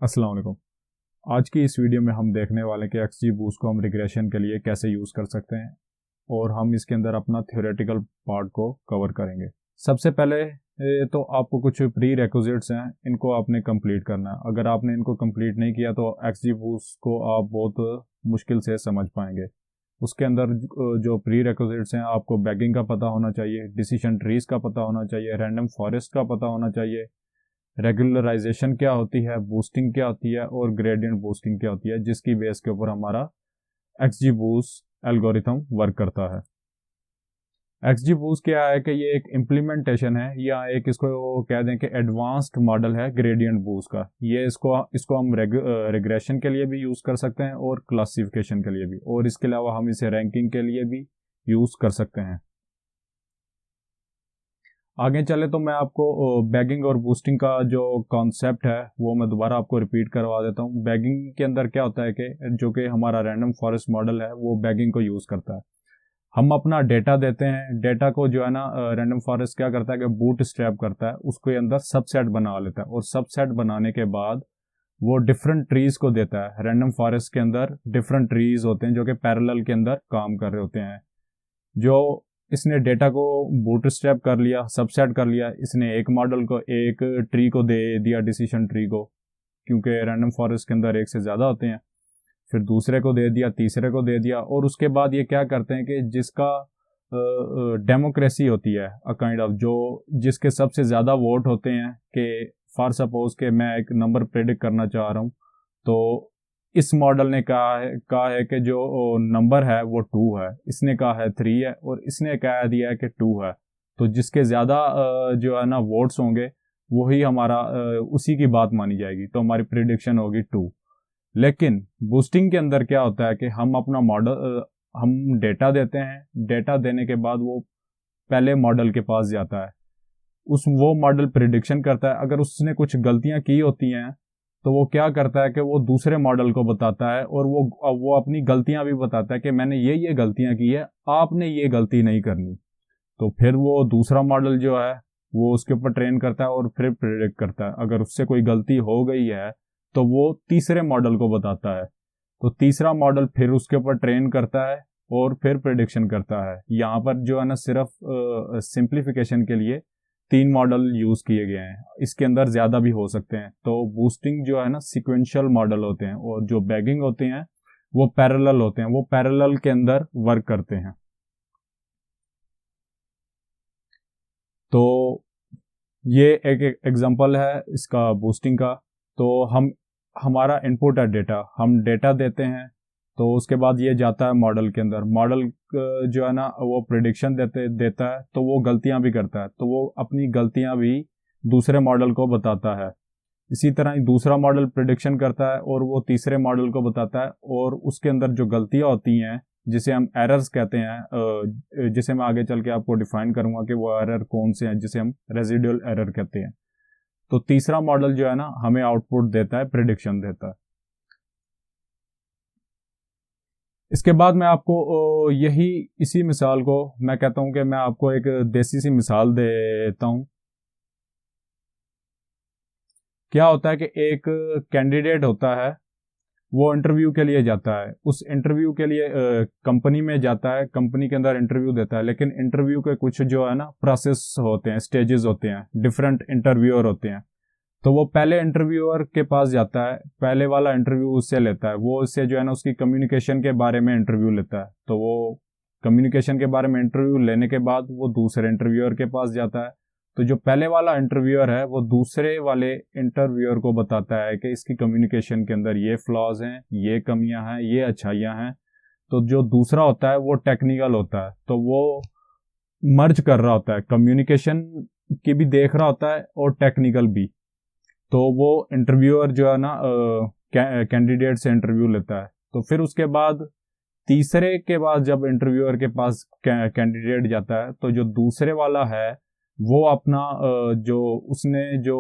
अस्सलाम वालेकुम। आज की इस वीडियो में हम देखने वाले कि XGBoost को हम रिग्रेशन के लिए कैसे यूज़ कर सकते हैं और हम इसके अंदर अपना थ्योरेटिकल पार्ट को कवर करेंगे। सबसे पहले तो आपको कुछ प्री रिक्विजिट्स हैं, इनको आपने कंप्लीट करना है। अगर आपने इनको कंप्लीट नहीं किया तो XGBoost को आप बहुत मुश्किल से समझ पाएंगे। उसके अंदर जो प्री रिक्विजिट्स हैं, आपको बैगिंग का पता होना चाहिए, डिसीजन ट्रीज का पता होना चाहिए, रैंडम फॉरेस्ट का पता होना चाहिए, रेगुलराइजेशन क्या होती है, बूस्टिंग क्या होती है और ग्रेडियंट बूस्टिंग क्या होती है, जिसकी बेस के ऊपर हमारा XGBoost एल्गोरिथम वर्क करता है। XGBoost क्या है कि ये एक इम्प्लीमेंटेशन है या एक इसको कह दें कि एडवांस्ड मॉडल है ग्रेडियंट बूस्ट का। ये इसको हम रिग्रेशन के लिए भी यूज़ कर सकते हैं और क्लासिफिकेशन के लिए भी, और इसके अलावा हम इसे रैंकिंग के लिए भी यूज़ कर सकते हैं। आगे चले तो मैं आपको बैगिंग और बूस्टिंग का जो कॉन्सेप्ट है वो मैं दोबारा आपको रिपीट करवा देता हूँ। बैगिंग के अंदर क्या होता है कि जो कि हमारा रैंडम फॉरेस्ट मॉडल है वो बैगिंग को यूज़ करता है। हम अपना डेटा देते हैं, डेटा को जो है ना रैंडम फॉरेस्ट क्या करता है कि बूट स्ट्रैप करता है, उसके अंदर सबसेट बना लेता है और सबसेट बनाने के बाद वो डिफरेंट ट्रीज को देता है। रैंडम फॉरेस्ट के अंदर डिफरेंट ट्रीज होते हैं जो कि पैरेलल के अंदर काम कर रहे होते हैं। जो इसने डेटा को बूटस्ट्रैप कर लिया, सबसेट कर लिया, इसने एक मॉडल को एक ट्री को दे दिया, डिसीजन ट्री को, क्योंकि रैंडम फॉरेस्ट के अंदर एक से ज़्यादा होते हैं। फिर दूसरे को दे दिया, तीसरे को दे दिया, और उसके बाद ये क्या करते हैं कि जिसका डेमोक्रेसी होती है अ काइंड ऑफ, जो जिसके सबसे ज़्यादा वोट होते हैं, कि फॉर सपोज के मैं एक नंबर प्रेडिक्ट करना चाह रहा हूँ, तो इस मॉडल ने कहा है कि जो नंबर है वो 2 है, इसने कहा है 3 है, और इसने कह दिया है कि 2 है। तो जिसके ज़्यादा जो है ना वोट्स होंगे वही हमारा उसी की बात मानी जाएगी, तो हमारी प्रिडिक्शन होगी 2। लेकिन बूस्टिंग के अंदर क्या होता है कि हम अपना मॉडल हम डेटा देते हैं, डेटा देने के बाद वो पहले मॉडल के पास जाता है, वो मॉडल प्रिडिक्शन करता है। अगर उसने कुछ गलतियां की होती हैं तो वो क्या करता है कि वो दूसरे मॉडल को बताता है, और वो अपनी गलतियां भी बताता है कि मैंने ये गलतियां की है, आपने ये गलती नहीं करनी। तो फिर वो दूसरा मॉडल जो है वो उसके ऊपर ट्रेन करता है और फिर प्रिडिक्ट करता है। अगर उससे कोई गलती हो गई है तो वो तीसरे मॉडल को बताता है, तो तीसरा मॉडल फिर उसके ऊपर ट्रेन करता है और फिर प्रिडिक्शन करता है। यहाँ पर जो है ना सिर्फ सिंप्लीफिकेशन के लिए 3 मॉडल यूज किए गए हैं, इसके अंदर ज्यादा भी हो सकते हैं। तो बूस्टिंग जो है ना सिक्वेंशियल मॉडल होते हैं, और जो बैगिंग होते हैं वो पैरेलल होते हैं, वो पैरेलल के अंदर वर्क करते हैं। तो ये एक एग्जांपल है इसका बूस्टिंग का। तो हमारा इनपुट है डेटा, हम डेटा देते हैं, तो उसके बाद ये जाता है मॉडल के अंदर। मॉडल जो है ना वो प्रिडिक्शन देता है, तो वो गलतियां भी करता है, तो वो अपनी गलतियां भी दूसरे मॉडल को बताता है। इसी तरह ही दूसरा मॉडल प्रिडिक्शन करता है और वो तीसरे मॉडल को बताता है, और उसके अंदर जो गलतियां होती हैं जिसे हम एरर्स कहते हैं, जिसे मैं आगे चल के आपको डिफाइन करूंगा कि वो एरर कौन से हैं, जिसे हम रेजिडुअल एरर कहते हैं। तो तीसरा मॉडल जो है ना हमें आउटपुट देता है, प्रिडिक्शन देता है। इसके बाद मैं आपको इसी मिसाल को मैं कहता हूं कि मैं आपको एक देसी सी मिसाल देता हूं। क्या होता है कि एक कैंडिडेट होता है, वो इंटरव्यू के लिए जाता है, उस इंटरव्यू के लिए कंपनी में जाता है, कंपनी के अंदर इंटरव्यू देता है। लेकिन इंटरव्यू के कुछ जो है ना प्रोसेस होते हैं, स्टेजेस होते हैं, डिफरेंट इंटरव्यूअर होते हैं। तो वो पहले इंटरव्यूअर के पास जाता है, पहले वाला इंटरव्यू उससे लेता है, वो उससे जो है ना उसकी कम्युनिकेशन के बारे में इंटरव्यू लेता है। तो वो कम्युनिकेशन के बारे में इंटरव्यू लेने के बाद वो दूसरे इंटरव्यूअर के पास जाता है। तो जो पहले वाला इंटरव्यूअर है वो दूसरे वाले इंटरव्यूअर को बताता है कि इसकी कम्युनिकेशन के अंदर ये फ्लॉज हैं, ये कमियां हैं, ये अच्छाइयां हैं। तो जो दूसरा होता है वो टेक्निकल होता है, तो वो मर्ज कर रहा होता है, कम्युनिकेशन की भी देख रहा होता है और टेक्निकल भी। तो वो इंटरव्यूअर जो है ना कैंडिडेट से इंटरव्यू लेता है। तो फिर उसके बाद तीसरे के बाद जब इंटरव्यूअर के पास कैंडिडेट जाता है, तो जो दूसरे वाला है वो अपना जो उसने जो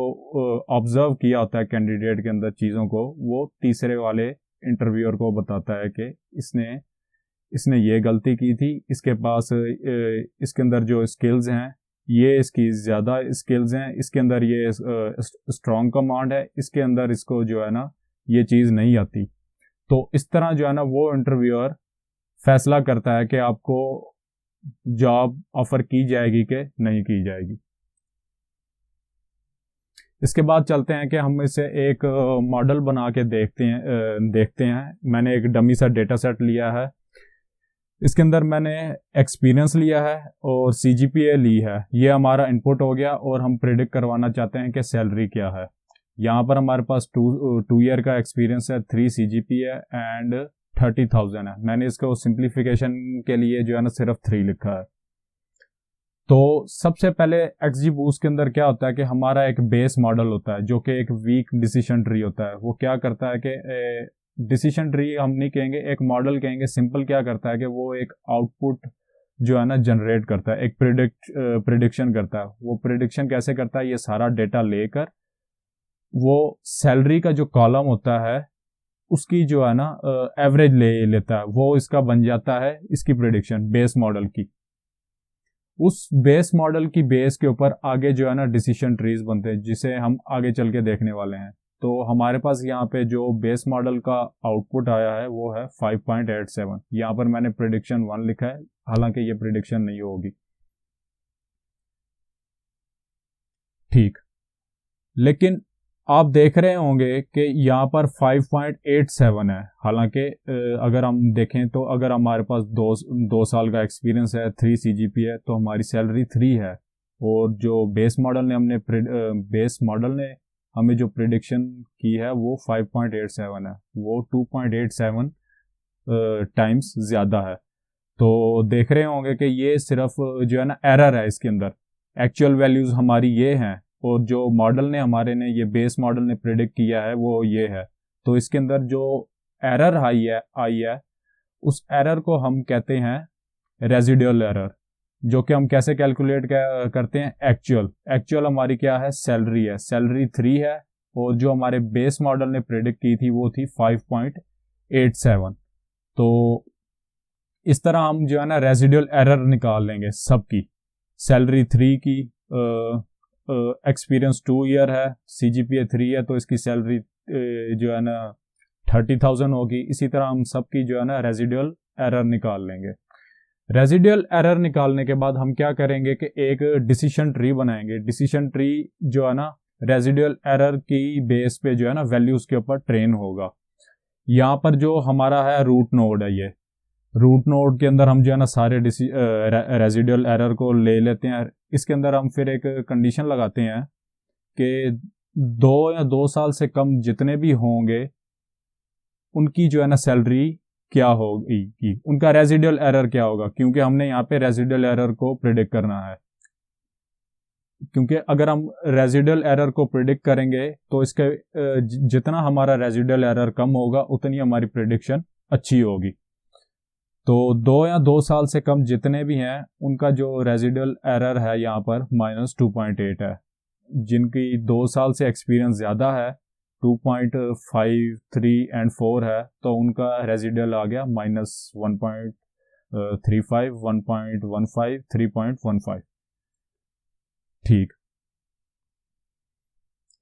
ऑब्जर्व किया होता है कैंडिडेट के अंदर चीज़ों को, वो तीसरे वाले इंटरव्यूअर को बताता है कि इसने ये गलती की थी, इसके पास इसके अंदर जो स्किल्स हैं ये इसकी ज़्यादा स्किल्स हैं, इसके अंदर ये स्ट्रॉन्ग कमांड है, इसके अंदर इसको जो है ना ये चीज़ नहीं आती। तो इस तरह जो है ना वो इंटरव्यूअर फैसला करता है कि आपको जॉब ऑफर की जाएगी कि नहीं की जाएगी। इसके बाद चलते हैं कि हम इसे एक मॉडल बना के देखते हैं। मैंने एक डमी सा डेटा सेट लिया है, इसके अंदर मैंने एक्सपीरियंस लिया है और CGPA ली है। ये हमारा इनपुट हो गया और हम प्रिडिक्ट करवाना चाहते हैं कि सैलरी क्या है। यहाँ पर हमारे पास 2 ईयर का एक्सपीरियंस है, 3 CGPA एंड 30,000 है। मैंने इसको सिंप्लीफिकेशन के लिए जो है ना सिर्फ 3 लिखा है। तो सबसे पहले XGBoost के अंदर क्या होता है कि हमारा एक बेस मॉडल होता है जो कि एक वीक डिसीजन ट्री होता है। वो क्या करता है कि डिसीजन ट्री हम नहीं कहेंगे, एक मॉडल कहेंगे। सिंपल क्या करता है कि वो एक आउटपुट जो है ना जनरेट करता है, एक प्रिडिक्शन करता है। वो प्रिडिक्शन कैसे करता है, ये सारा डेटा लेकर वो सैलरी का जो कॉलम होता है उसकी जो है ना एवरेज ले लेता है, वो इसका बन जाता है इसकी प्रिडिक्शन बेस मॉडल की। उस बेस मॉडल की बेस के ऊपर आगे जो है ना डिसीजन ट्रीज बनते हैं, जिसे हम आगे चल के देखने वाले हैं। तो हमारे पास यहाँ पे जो बेस मॉडल का आउटपुट आया है वो है 5.87। यहाँ पर मैंने प्रिडिक्शन 1 लिखा है, हालांकि ये प्रिडिक्शन नहीं होगी। ठीक, लेकिन आप देख रहे होंगे कि यहाँ पर 5.87 है। हालांकि अगर हम देखें तो अगर हमारे पास दो साल का एक्सपीरियंस है, 3 CGPA है, तो हमारी सैलरी 3 है। और जो बेस मॉडल ने हमें जो प्रिडिक्शन की है वो 5.87 है, वो 2.87 टाइम्स ज़्यादा है। तो देख रहे होंगे कि ये सिर्फ जो है ना एरर है इसके अंदर। एक्चुअल वैल्यूज़ हमारी ये हैं और जो मॉडल ने ये बेस मॉडल ने प्रिडिक्ट किया है वो ये है। तो इसके अंदर जो एरर आई है उस एरर को हम कहते हैं रेजिडुअल एरर, जो कि हम कैसे कैलकुलेट करते हैं। एक्चुअल हमारी क्या है, सैलरी 3 है और जो हमारे बेस मॉडल ने प्रिडिक्ट की थी वो थी 5.87। तो इस तरह हम जो है ना रेजिडुअल एरर निकाल लेंगे सबकी। सैलरी 3 की एक्सपीरियंस 2 ईयर है, CGPA 3 है, तो इसकी सैलरी जो है ना 30,000 होगी। इसी तरह हम सबकी जो है ना रेजिडुअल एरर निकाल लेंगे। रेजिडुअल एरर निकालने के बाद हम क्या करेंगे कि एक डिसीजन ट्री बनाएंगे। डिसीजन ट्री जो है ना रेजिडुअल एरर की बेस पे जो है ना वैल्यूज के ऊपर ट्रेन होगा। यहाँ पर जो हमारा है रूट नोड है, ये रूट नोड के अंदर हम जो है ना सारे रेजिडुअल एरर को ले लेते हैं। इसके अंदर हम फिर एक कंडीशन लगाते हैं कि 2 साल से कम जितने भी होंगे उनकी जो है ना सैलरी क्या होगी, उनका रेजिडुअल एरर क्या होगा, क्योंकि हमने यहाँ पे रेजिडुअल एरर को प्रिडिक्ट करना है। क्योंकि अगर हम रेजिडुअल एरर को प्रिडिक्ट करेंगे तो इसके जितना हमारा रेजिडुअल एरर कम होगा उतनी हमारी प्रिडिक्शन अच्छी होगी। तो 2 साल से कम जितने भी हैं उनका जो रेजिडुअल एरर है यहाँ पर -2.8 है। जिनकी 2 साल से एक्सपीरियंस ज़्यादा है, 2.53 एंड 4 है, तो उनका रेजिडुअल आ गया -1.35, 1.15, 3.15। ठीक,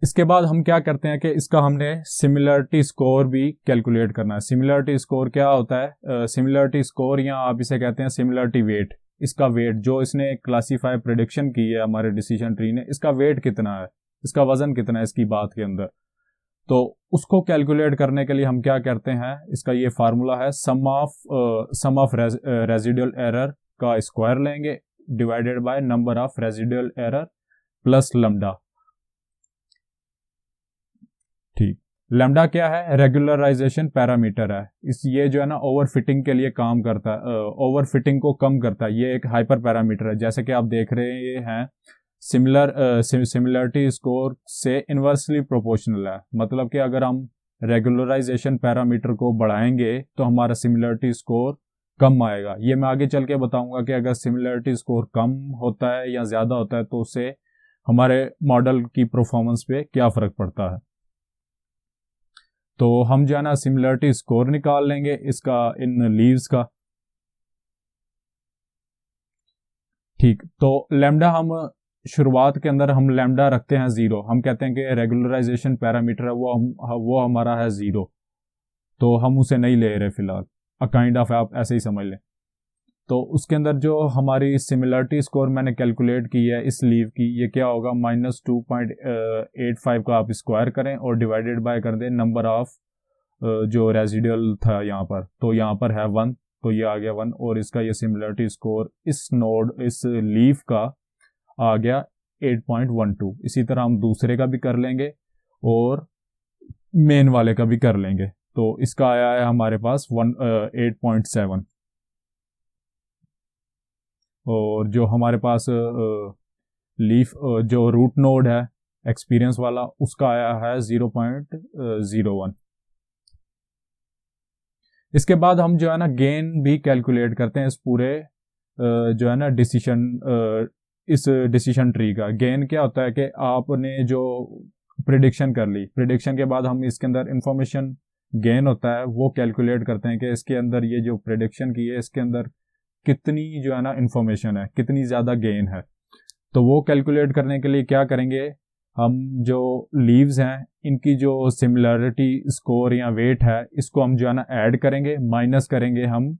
इसके बाद हम क्या करते हैं कि इसका हमने सिमिलरिटी स्कोर भी कैलकुलेट करना है। सिमिलरिटी स्कोर क्या होता है, सिमिलरिटी स्कोर या आप इसे कहते हैं सिमिलरिटी वेट। इसका वेट जो इसने क्लासीफाई प्रेडिक्शन की है हमारे डिसीजन ट्री ने, इसका वेट कितना है, इसका वजन कितना है इसकी बात के अंदर। तो उसको कैलकुलेट करने के लिए हम क्या करते हैं, इसका ये फार्मूला है सम ऑफ रेजिडुअल एरर का स्क्वायर लेंगे divided by number of residual error plus lambda. ठीक, लैम्डा क्या है, रेगुलराइजेशन पैरामीटर है। ये जो है ना ओवरफिटिंग के लिए काम करता है, ओवरफिटिंग को कम करता है। ये एक हाइपर पैरामीटर है, जैसे कि आप देख रहे हैं सिमिलरिटी स्कोर से इन्वर्सली प्रोपोर्शनल है। मतलब कि अगर हम रेगुलराइजेशन पैरामीटर को बढ़ाएंगे तो हमारा सिमिलरिटी स्कोर कम आएगा। ये मैं आगे चल के बताऊंगा कि अगर सिमिलरिटी स्कोर कम होता है या ज़्यादा होता है तो उससे हमारे मॉडल की परफॉर्मेंस पे क्या फ़र्क पड़ता है। तो हम जो है ना सिमिलरिटी स्कोर निकाल लेंगे इसका इन लीव्स का। ठीक, तो लैम्डा हम शुरुआत के अंदर हम लैम्डा रखते हैं 0, हम कहते हैं कि रेगुलराइजेशन पैरामीटर है वो हमारा है 0, तो हम उसे नहीं ले रहे फिलहाल, काइंड ऑफ आप ऐसे ही समझ लें। तो उसके अंदर जो हमारी सिमिलरिटी स्कोर मैंने कैलकुलेट की है इस लीव की, ये क्या होगा, -2.85 का आप स्क्वायर करें और डिवाइडेड बाय कर दें नंबर ऑफ जो रेजिडुअल था यहाँ पर, तो यहाँ पर है 1, तो ये आ गया 1, और इसका ये सिमिलरिटी स्कोर इस लीव का आ गया 8.12। इसी तरह हम दूसरे का भी कर लेंगे और मेन वाले का भी कर लेंगे, तो इसका आया है हमारे पास 8.7। और जो हमारे पास लीफ जो रूट नोड है एक्सपीरियंस वाला, उसका आया है 0.01। इसके बाद हम जो है ना गेन भी कैलकुलेट करते हैं इस पूरे जो है ना इस डिसीजन ट्री का। गेन क्या होता है कि आपने जो प्रिडिक्शन कर ली, प्रिडिक्शन के बाद हम इसके अंदर इंफॉर्मेशन गेन होता है वो कैलकुलेट करते हैं कि इसके अंदर ये जो प्रिडिक्शन की है इसके अंदर कितनी जो है ना इंफॉर्मेशन है, कितनी ज़्यादा गेन है। तो वो कैलकुलेट करने के लिए क्या करेंगे, हम जो लीव्स हैं इनकी जो सिमिलरिटी स्कोर या वेट है इसको हम जो है ना ऐड करेंगे, माइनस करेंगे हम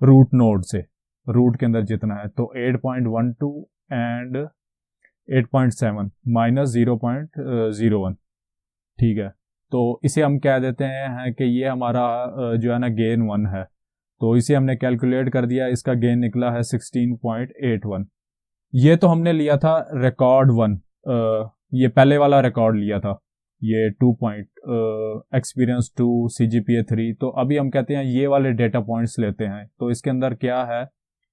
रूट नोड से, रूट के अंदर जितना है, तो 8.12 एंड 8.7 माइनस 0.01, ठीक है। तो इसे हम कह देते हैं कि ये हमारा जो है ना गेन 1 है, तो इसे हमने कैलकुलेट कर दिया, इसका गेन निकला है 16.81। ये तो हमने लिया था रिकॉर्ड 1, ये पहले वाला रिकॉर्ड लिया था, ये 2 पॉइंट एक्सपीरियंस 2 CGPA 3। तो अभी हम कहते हैं ये वाले डेटा पॉइंट्स लेते हैं, तो इसके अंदर क्या है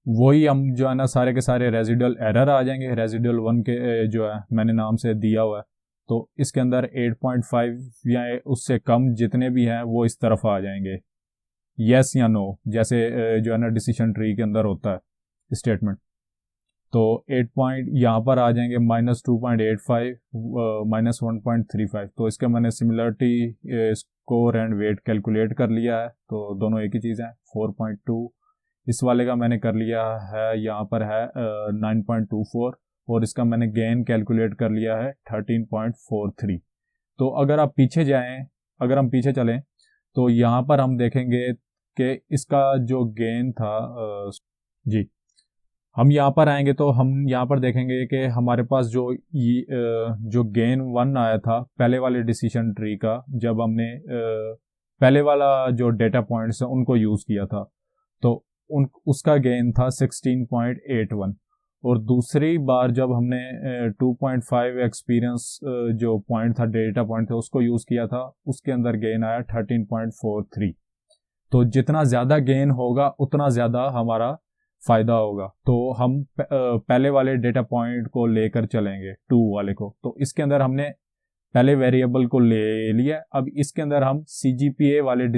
वही हम जो है ना सारे के सारे रेजिडुअल एरर आ जाएंगे, रेजिडुअल 1 के जो है मैंने नाम से दिया हुआ है, तो इसके अंदर 8.5 या उससे कम जितने भी हैं वो इस तरफ आ जाएंगे, यस या नो, जैसे जो है ना डिसीजन ट्री के अंदर होता है स्टेटमेंट। तो 8 पॉइंट यहाँ पर आ जाएंगे, -2.85 -1.35। तो इसके मैंने similarity score and weight calculate कर लिया है, तो दोनों एक ही चीज़ है। 4.2 इस वाले का मैंने कर लिया है, यहाँ पर है 9.24, और इसका मैंने गेन कैलकुलेट कर लिया है 13.43। तो अगर आप पीछे जाएं, अगर हम पीछे चलें तो यहाँ पर हम देखेंगे कि इसका जो गेन था जी, हम यहाँ पर आएंगे तो हम यहाँ पर देखेंगे कि हमारे पास जो गेन 1 आया था पहले वाले डिसीजन ट्री का, जब हमने पहले वाला जो डेटा पॉइंट्स है उनको यूज़ किया था, तो उसका गेन था 16.81। और दूसरी बार जब हमने 2.5 एक्सपीरियंस जो पॉइंट था, डेटा पॉइंट था, उसको यूज़ किया था, उसके अंदर गेन आया 13.43। तो जितना ज़्यादा गेन होगा उतना ज़्यादा हमारा फ़ायदा होगा। तो हम पहले वाले डेटा पॉइंट को लेकर चलेंगे 2 वाले को, तो इसके अंदर हमने पहले वेरिएबल को ले लिया। अब इसके अंदर हम CGPA वाले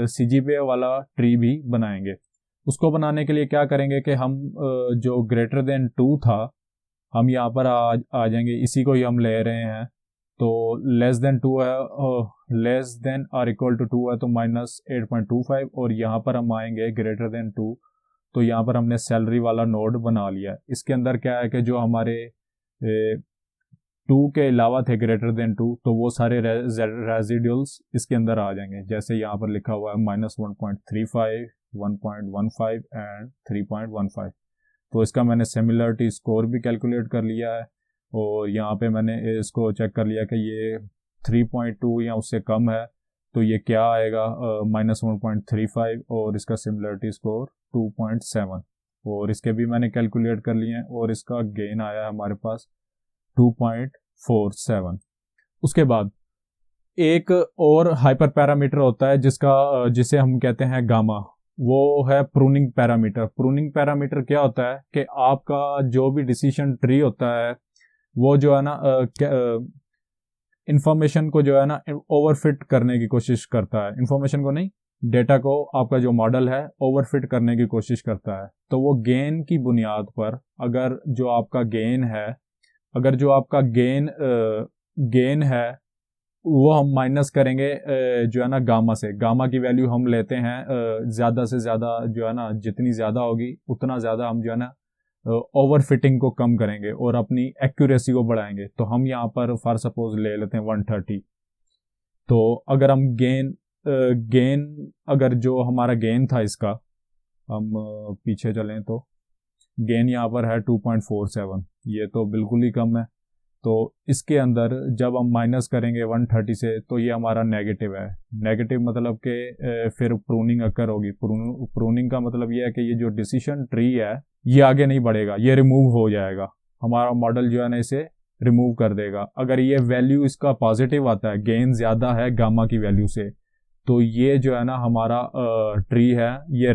CGPA वाला ट्री भी बनाएंगे। उसको बनाने के लिए क्या करेंगे कि हम जो ग्रेटर देन 2 था, हम यहाँ पर आ जाएंगे, इसी को ही हम ले रहे हैं। तो लेस देन 2 है, less than or equal to 2 है तो -8.25, और यहाँ पर हम आएंगे ग्रेटर देन 2, तो यहाँ पर हमने सैलरी वाला नोड बना लिया है। इसके अंदर क्या है कि जो हमारे 2 के अलावा थे ग्रेटर देन 2, तो वो सारे रेजिडुअल्स इसके अंदर आ जाएंगे, जैसे यहाँ पर लिखा हुआ है -1.35, 1.15 एंड 3.15। तो इसका मैंने सिमिलरिटी स्कोर भी कैलकुलेट कर लिया है, और यहाँ पे मैंने इसको चेक कर लिया कि ये 3.2 या उससे कम है, तो ये क्या आएगा, -1.35, और इसका सिमिलरिटी स्कोर 2.7, और इसके भी मैंने कैलकुलेट कर लिए हैं, और इसका गेन आया है हमारे पास 2.47। उसके बाद एक और हाइपर पैरामीटर होता है जिसे हम कहते हैं गामा, वो है प्रूनिंग पैरामीटर। प्रूनिंग पैरामीटर क्या होता है कि आपका जो भी डिसीजन ट्री होता है वो जो है ना इंफॉर्मेशन को जो है ना ओवरफिट करने की कोशिश करता है, इंफॉर्मेशन को नहीं, डेटा को आपका जो मॉडल है ओवरफिट करने की कोशिश करता है। तो वो गेन की बुनियाद पर अगर जो आपका गेन है वो हम माइनस करेंगे जो है ना गामा से। गामा की वैल्यू हम लेते हैं ज़्यादा से ज़्यादा, जो है ना जितनी ज़्यादा होगी उतना ज़्यादा हम जो है ना ओवर फिटिंग को कम करेंगे और अपनी एक्यूरेसी को बढ़ाएंगे। तो हम यहाँ पर फॉर सपोज ले लेते हैं 130। तो अगर हम गेन अगर जो हमारा गेन था इसका, हम पीछे चलें तो गेन यहाँ पर है 2.47, ये तो बिल्कुल ही कम है। तो इसके अंदर जब हम माइनस करेंगे 130 से तो ये हमारा नेगेटिव है। नेगेटिव मतलब कि फिर प्रूनिंग अकर होगी। प्रूनिंग का मतलब ये है कि ये जो डिसीजन ट्री है ये आगे नहीं बढ़ेगा, ये रिमूव हो जाएगा। हमारा मॉडल जो है ना इसे रिमूव कर देगा। अगर ये वैल्यू इसका पॉजिटिव आता है, गेन ज़्यादा है गामा की वैल्यू से, तो ये जो है ना हमारा ट्री है ये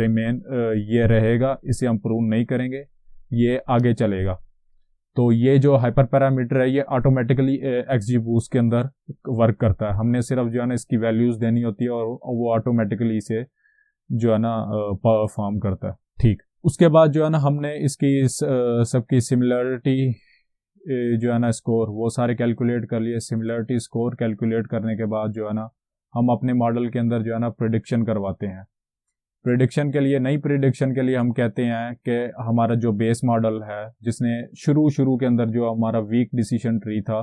ये रहेगा, इसे हम प्रूव नहीं करेंगे, ये आगे चलेगा। तो ये जो हाइपर पैरामीटर है ये ऑटोमेटिकली XGBoost के अंदर वर्क करता है। हमने सिर्फ जो है ना इसकी वैल्यूज देनी होती है और वो ऑटोमेटिकली इसे जो है ना परफॉर्म करता है। ठीक, उसके बाद जो है ना हमने इसकी सबकी सिमिलरिटी जो है ना स्कोर वो सारे कैलकुलेट कर लिए। सिमिलरिटी स्कोर कैलकुलेट करने के बाद जो है ना हम अपने मॉडल के अंदर जो है ना प्रिडिक्शन करवाते हैं। प्रिडिक्शन के लिए, नई प्रिडिक्शन के लिए हम कहते हैं कि हमारा जो बेस मॉडल है जिसने शुरू के अंदर जो हमारा वीक डिसीजन ट्री था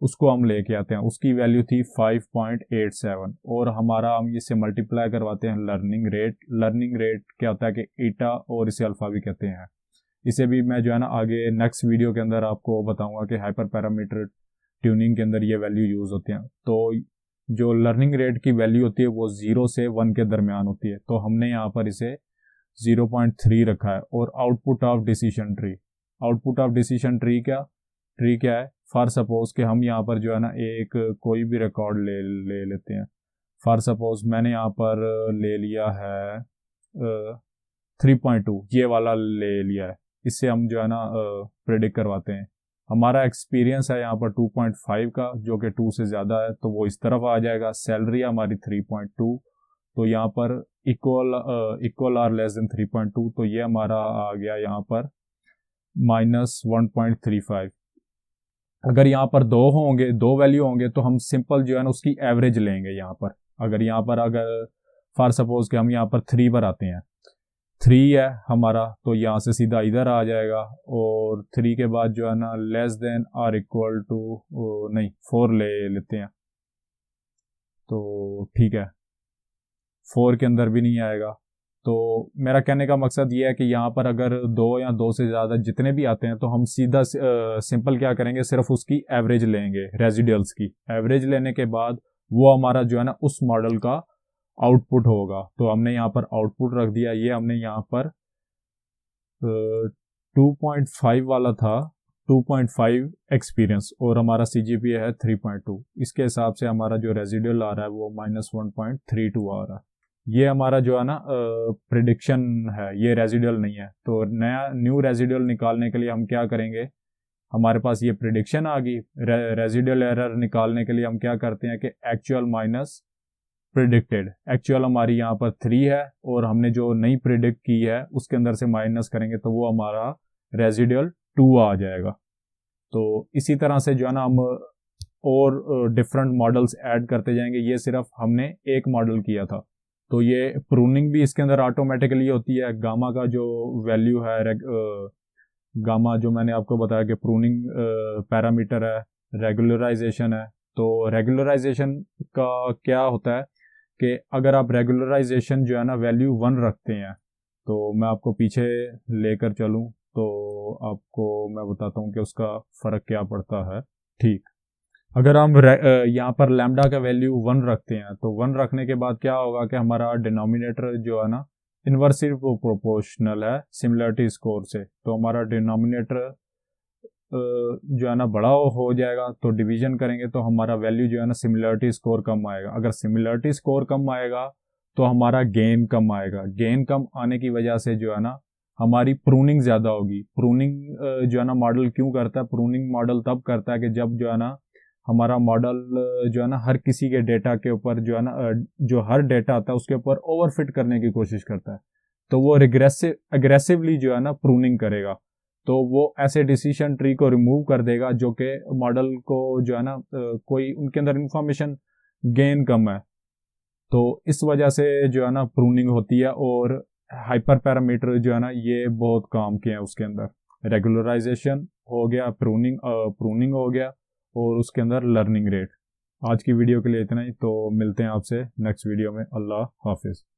उसको हम लेके आते हैं। उसकी वैल्यू थी 5.87 और हमारा हम इसे मल्टीप्लाई करवाते हैं लर्निंग रेट। लर्निंग रेट क्या होता है कि ईटा और इसे अल्फा भी कहते हैं। इसे भी मैं जो है ना आगे नेक्स्ट वीडियो के अंदर आपको बताऊंगा कि हाइपर पैरामीटर ट्यूनिंग के अंदर ये वैल्यू यूज होती हैं। तो जो लर्निंग रेट की वैल्यू होती है वो 0 से 1 के दरमियान होती है। तो हमने यहाँ पर इसे 0.3 रखा है। और output of decision tree, output of decision tree क्या है? फॉर सपोज कि हम यहाँ पर जो है ना एक कोई भी रिकॉर्ड ले लेते हैं। फॉर सपोज मैंने यहाँ पर ले लिया है 3.2, ये वाला ले लिया है। इससे हम जो है ना प्रेडिक्ट करवाते हैं। हमारा एक्सपीरियंस है यहाँ पर 2.5 का, जो कि 2 से ज़्यादा है तो वो इस तरफ आ जाएगा। सैलरी हमारी 3.2, तो यहाँ पर इक्वल आर लेस देन 3.2, तो ये हमारा आ गया यहाँ पर -1.35। अगर यहाँ पर दो वैल्यू होंगे तो हम सिंपल जो है ना उसकी एवरेज लेंगे यहाँ पर। अगर फॉर सपोज कि हम यहाँ पर 3 पर आते हैं, 3 है हमारा, तो यहाँ से सीधा इधर आ जाएगा। और 3 के बाद जो है ना less than or equal to 4 ले लेते हैं, तो ठीक है 4 के अंदर भी नहीं आएगा। तो मेरा कहने का मकसद ये है कि यहाँ पर अगर 2 या 2 से ज़्यादा जितने भी आते हैं तो हम सीधा सिंपल क्या करेंगे, सिर्फ उसकी एवरेज लेंगे, रेजिडुअल्स की एवरेज लेने के बाद वो हमारा जो है ना उस मॉडल का आउटपुट होगा। तो हमने यहाँ पर आउटपुट रख दिया। ये हमने यहाँ पर 2.5 वाला था, 2.5 एक्सपीरियंस, और हमारा CGPA है 3.2। इसके हिसाब से हमारा जो रेजिडुअल आ रहा है वो -1.32 आ रहा है। ये हमारा जो है ना प्रिडिक्शन है, ये रेजिडुअल नहीं है। तो न्यू रेजिडुअल निकालने के लिए हम क्या करेंगे, हमारे पास ये प्रिडिक्शन आ गई। रेजिडुअल एरर निकालने के लिए हम क्या करते हैं कि एक्चुअल माइनस प्रिडिक्टेड। एक्चुअल हमारी यहाँ पर 3 है और हमने जो नई प्रिडिक्ट की है उसके अंदर से माइनस करेंगे तो वो हमारा रेजिडुअल 2 आ जाएगा। तो इसी तरह से जो है ना हम और डिफरेंट मॉडल्स ऐड करते जाएंगे। ये सिर्फ हमने एक मॉडल किया था। तो ये प्रूनिंग भी इसके अंदर ऑटोमेटिकली होती है। गामा का जो वैल्यू है, गामा जो मैंने आपको बताया कि प्रूनिंग पैरामीटर है, रेगुलराइजेशन है। तो रेगुलराइजेशन का क्या होता है कि अगर आप रेगुलराइजेशन जो है ना वैल्यू 1 रखते हैं, तो मैं आपको पीछे लेकर चलूं तो आपको मैं बताता हूं कि उसका फ़र्क क्या पड़ता है। ठीक, अगर हम यहाँ पर लैम्डा का वैल्यू 1 रखते हैं तो 1 रखने के बाद क्या होगा कि हमारा डिनोमिनेटर जो है ना इन्वर्सली प्रोपोर्शनल है सिमिलरिटी स्कोर से। तो हमारा डिनोमिनेटर जो है ना बड़ा हो जाएगा, तो डिवीजन करेंगे तो हमारा वैल्यू जो है ना सिमिलरिटी स्कोर कम आएगा। अगर सिमिलरिटी स्कोर कम आएगा तो हमारा गेन कम आएगा। गेन कम आने की वजह से जो है ना हमारी प्रूनिंग ज़्यादा होगी। प्रूनिंग जो है ना मॉडल क्यों करता है, प्रूनिंग मॉडल तब करता है कि जब जो है ना हमारा मॉडल जो है ना हर किसी के डेटा के ऊपर जो है ना जो हर डेटा आता है उसके ऊपर ओवरफिट करने की कोशिश करता है। तो वो एग्रेसिवली जो है ना प्रूनिंग करेगा। तो वो ऐसे डिसीजन ट्री को रिमूव कर देगा जो कि मॉडल को जो है ना कोई उनके अंदर इंफॉर्मेशन गेन कम है। तो इस वजह से जो है ना प्रूनिंग होती है। और हाइपर पैरामीटर जो है ना ये बहुत काम के हैं उसके अंदर। रेगुलराइजेशन हो गया, प्रूनिंग हो गया, और उसके अंदर लर्निंग रेट। आज की वीडियो के लिए इतना ही, तो मिलते हैं आपसे नेक्स्ट वीडियो में। अल्लाह हाफिज़।